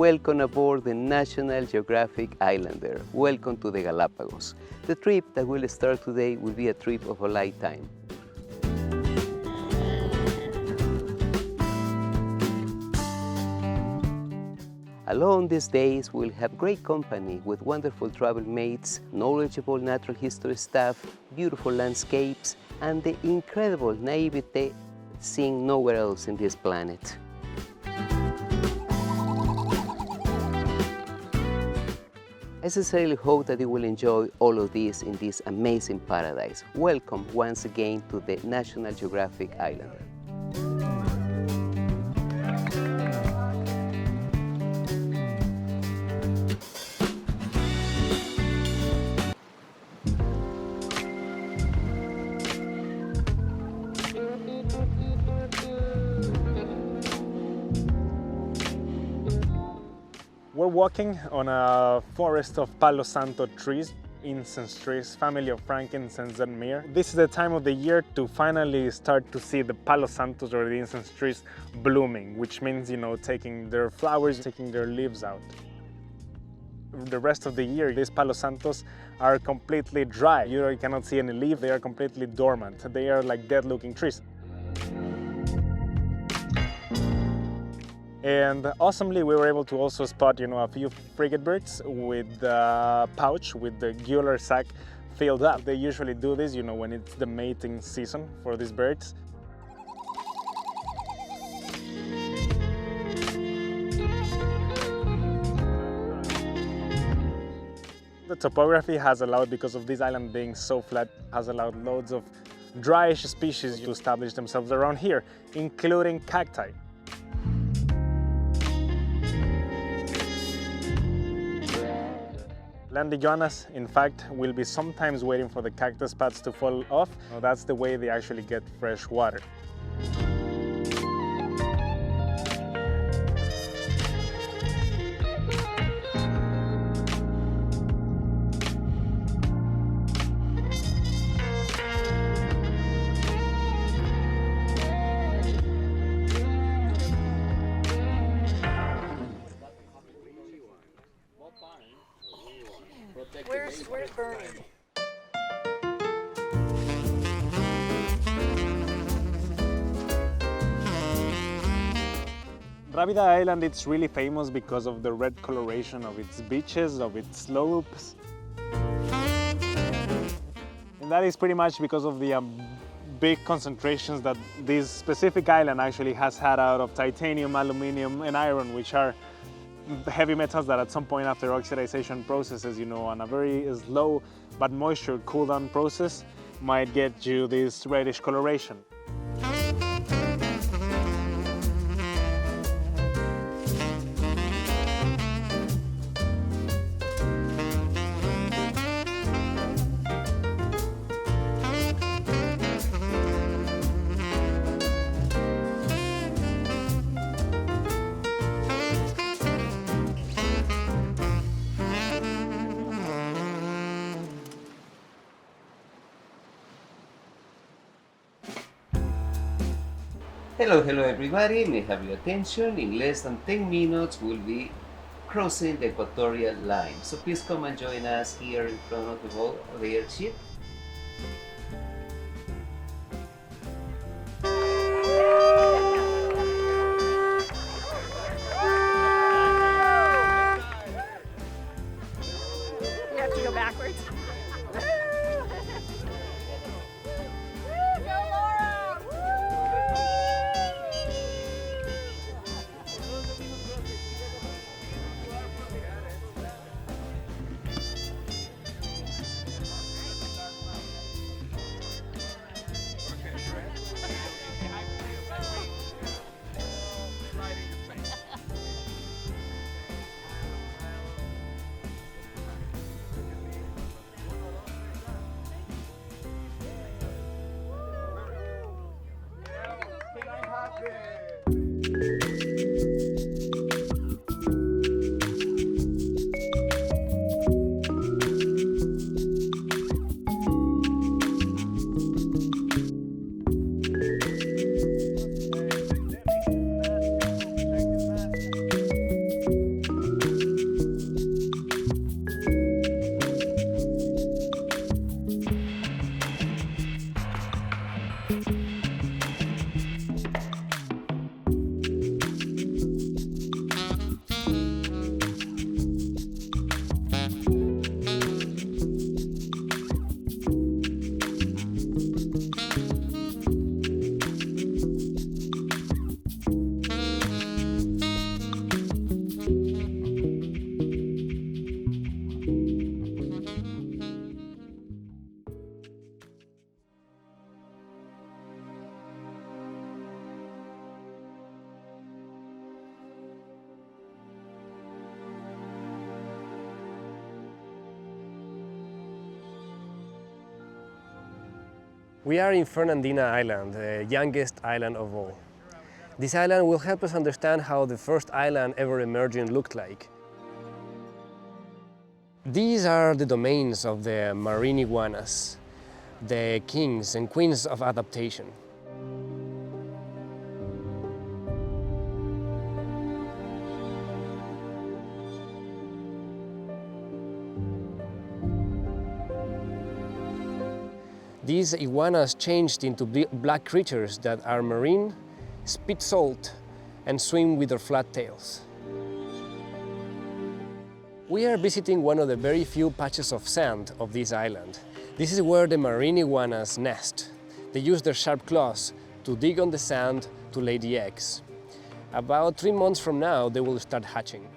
welcome aboard the National Geographic Islander. Welcome to the Galapagos. The trip that will start today will be a trip of a lifetime. Along these days, we'll have great company with wonderful travel mates, knowledgeable natural history staff, beautiful landscapes, and the incredible naivete seen nowhere else in this planet. I sincerely hope that you will enjoy all of this in this amazing paradise. Welcome once again to the National Geographic Islander. We're walking on a forest of Palo Santo trees, incense trees, family of frankincense and myrrh. This is the time of the year to finally start to see the Palo Santos or the incense trees blooming, which means, taking their flowers, taking their leaves out. The rest of the year, these Palo Santos are completely dry. You cannot see any leaf, they are completely dormant. They are like dead-looking trees. And awesomely, we were able to also spot, a few frigate birds with the pouch, with the gular sac filled up. They usually do this, when it's the mating season for these birds. The topography has allowed, because of this island being so flat, has allowed loads of dryish species to establish themselves around here, including cacti. Land iguanas, in fact, will be sometimes waiting for the cactus pads to fall off. That's the way they actually get fresh water. Where's Bernie? Rábida Island, it's really famous because of the red coloration of its beaches, of its slopes. And that is pretty much because of the big concentrations that this specific island actually has had out of titanium, aluminum, and iron, which are heavy metals that at some point after oxidization processes, on a very slow but moisture cool down process, might get you this reddish coloration. Hello everybody, may I have your attention. In less than 10 minutes we'll be crossing the equatorial line. So please come and join us here in front of the airship. You have to go backwards. We are in Fernandina Island, the youngest island of all. This island will help us understand how the first island ever emerging looked like. These are the domains of the marine iguanas, the kings and queens of adaptation. These iguanas changed into black creatures that are marine, spit salt, and swim with their flat tails. We are visiting one of the very few patches of sand of this island. This is where the marine iguanas nest. They use their sharp claws to dig on the sand to lay the eggs. About 3 months from now, they will start hatching.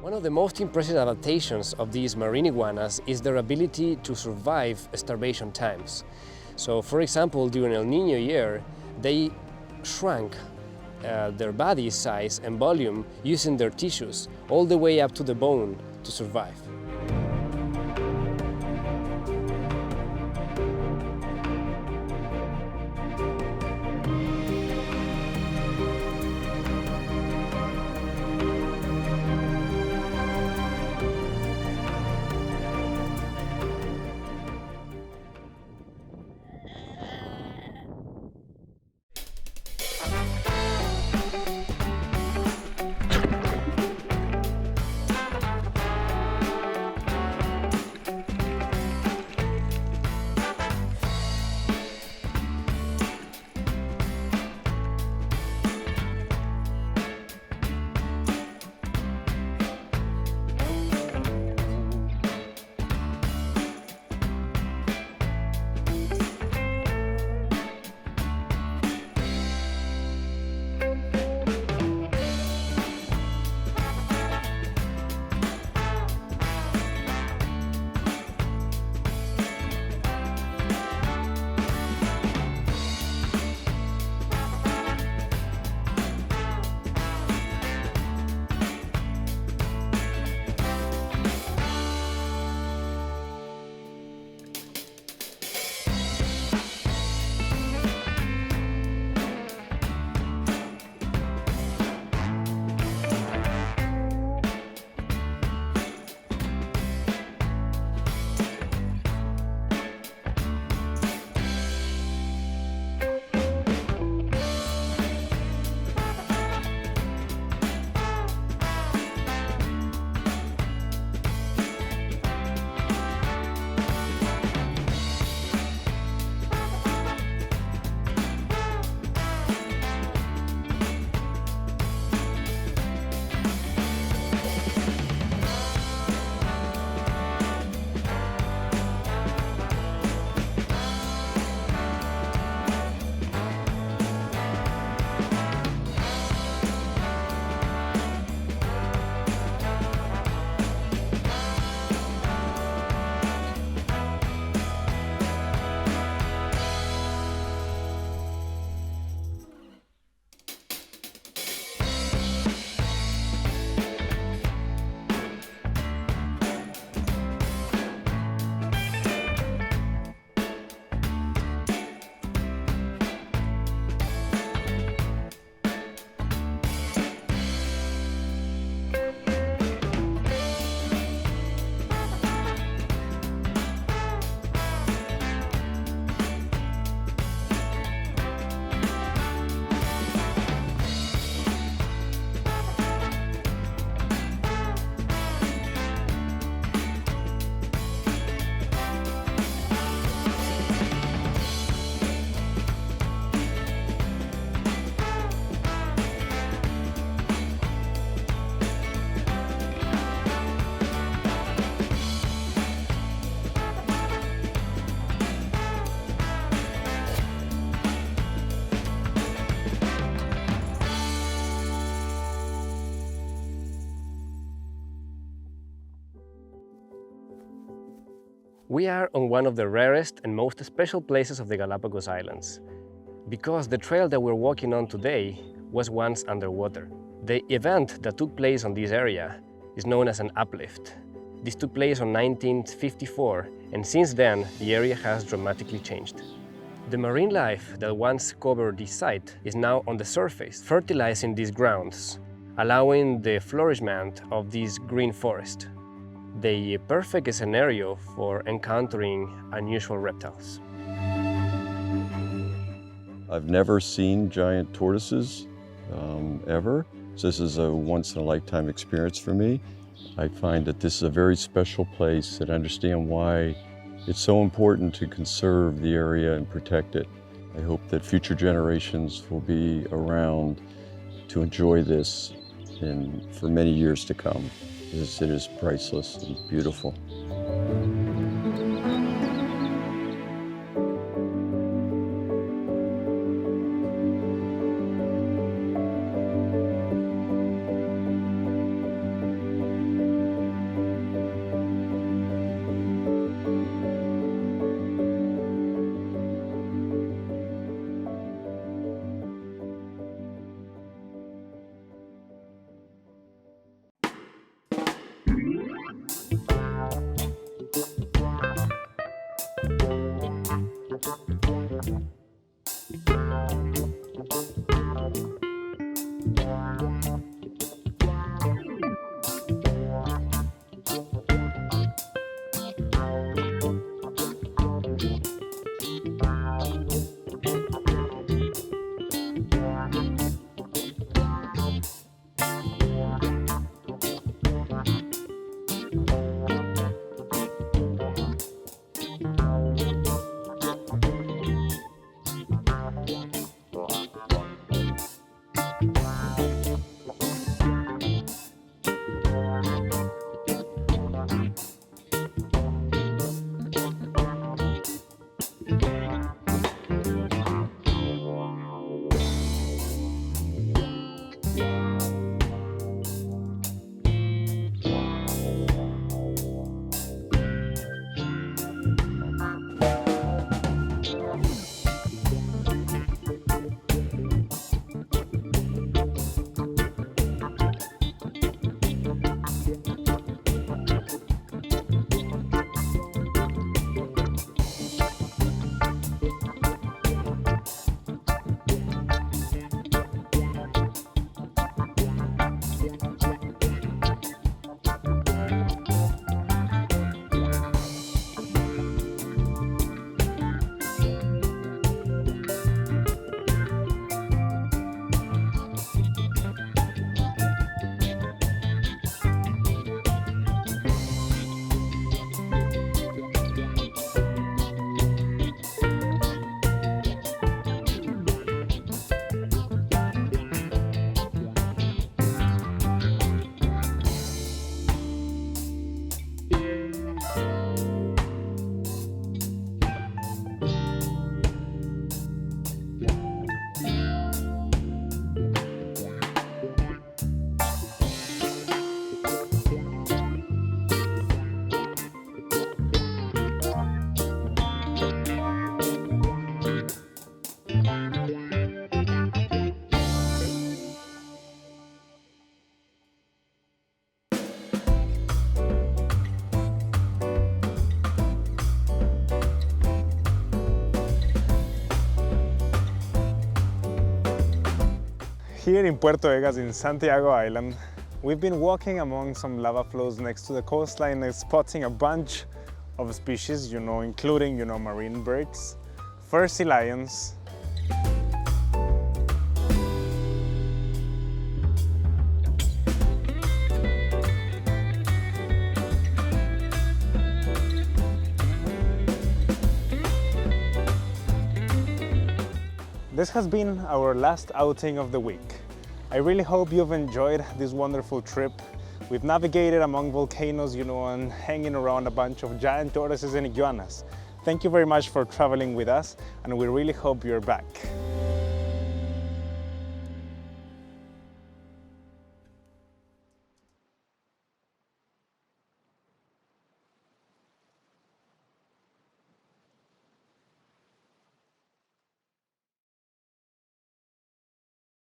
One of the most impressive adaptations of these marine iguanas is their ability to survive starvation times. So, for example, during El Niño year, they shrunk their body size and volume using their tissues all the way up to the bone to survive. We are on one of the rarest and most special places of the Galapagos Islands, because the trail that we're walking on today was once underwater. The event that took place on this area is known as an uplift. This took place in 1954, and since then the area has dramatically changed. The marine life that once covered this site is now on the surface, fertilizing these grounds, allowing the flourishment of this green forest. The perfect scenario for encountering unusual reptiles. I've never seen giant tortoises ever, so this is a once-in-a-lifetime experience for me. I find that this is a very special place and understand why it's so important to conserve the area and protect it. I hope that future generations will be around to enjoy this for many years to come. It is priceless and beautiful. Here in Puerto Vegas in Santiago Island, we've been walking among some lava flows next to the coastline and spotting a bunch of species, including, marine birds, fur sea lions, This has been our last outing of the week. I really hope you've enjoyed this wonderful trip. We've navigated among volcanoes, and hanging around a bunch of giant tortoises and iguanas. Thank you very much for traveling with us, and we really hope you're back.